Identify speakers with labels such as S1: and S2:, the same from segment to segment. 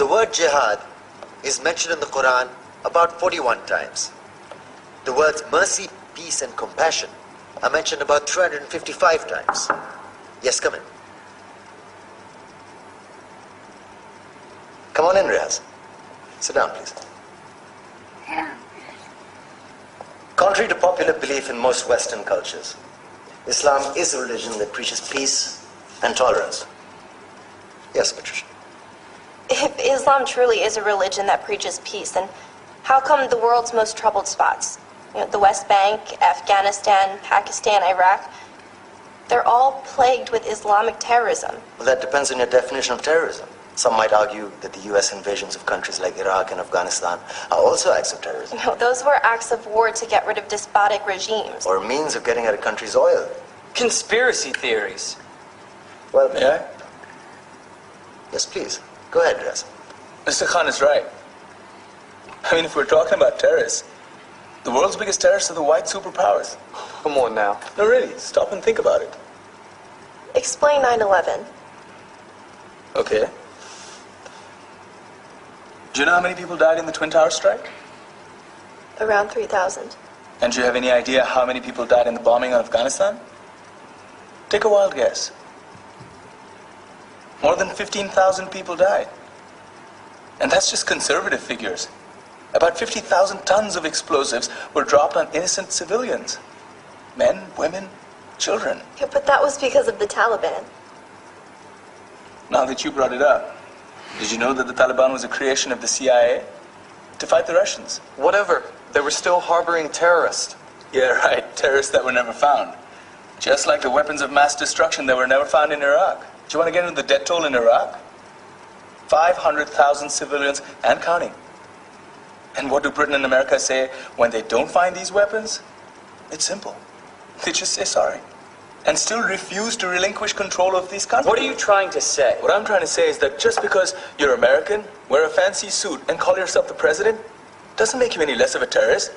S1: The word jihad is mentioned in the Quran about 41 times. The words mercy, peace, and compassion are mentioned about 355 times. Yes, come in. Come on in, Riaz. Sit down, please. Contrary to popular belief in most Western cultures, Islam is a religion that preaches peace and tolerance. Yes, Patricia.
S2: If Islam truly is a religion that preaches peace, then how come the world's most troubled spots, the West Bank, Afghanistan, Pakistan, Iraq, they're all plagued with Islamic terrorism?
S1: Well, that depends on your definition of terrorism. Some might argue that the U.S. invasions of countries like Iraq and Afghanistan are also acts of terrorism.
S2: No, those were acts of war to get rid of despotic regimes.
S1: Or a means of getting at a country's oil.
S3: Conspiracy theories.
S1: Well,
S4: May I?
S1: Yes, please. Go ahead, Riaz.
S4: Mr. Khan is right. I mean, if we're talking about terrorists, the world's biggest terrorists are the white superpowers.
S3: Come on now.
S4: No, really, stop and think about it.
S2: Explain 9/11.
S4: Okay. Do you know how many people died in the Twin Towers strike?
S2: Around 3,000.
S4: And do you have any idea how many people died in the bombing of Afghanistan? Take a wild guess. More than 15,000 people died. And that's just conservative figures. About 50,000 tons of explosives were dropped on innocent civilians. Men, women, children.
S2: Yeah, but that was because of the Taliban.
S4: Now that you brought it up, did you know that the Taliban was a creation of the CIA to fight the Russians?
S3: Whatever. They were still harboring terrorists.
S4: Yeah, right. Terrorists that were never found. Just like the weapons of mass destruction that were never found in Iraq. Do you want to get into the death toll in Iraq? 500,000 civilians and counting. And what do Britain and America say when they don't find these weapons? It's simple. They just say sorry. And still refuse to relinquish control of these countries.
S3: What are you trying to say?
S4: What I'm trying to say is that just because you're American, wear a fancy suit, and call yourself the president, doesn't make you any less of a terrorist.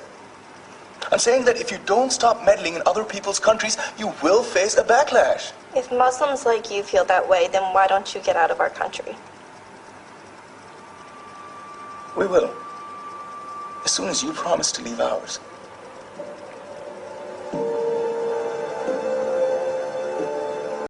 S4: I'm saying that if you don't stop meddling in other people's countries, you will face a backlash.
S2: If Muslims like you feel that way, then why don't you get out of our country?
S4: We will. As soon as you promise to leave ours.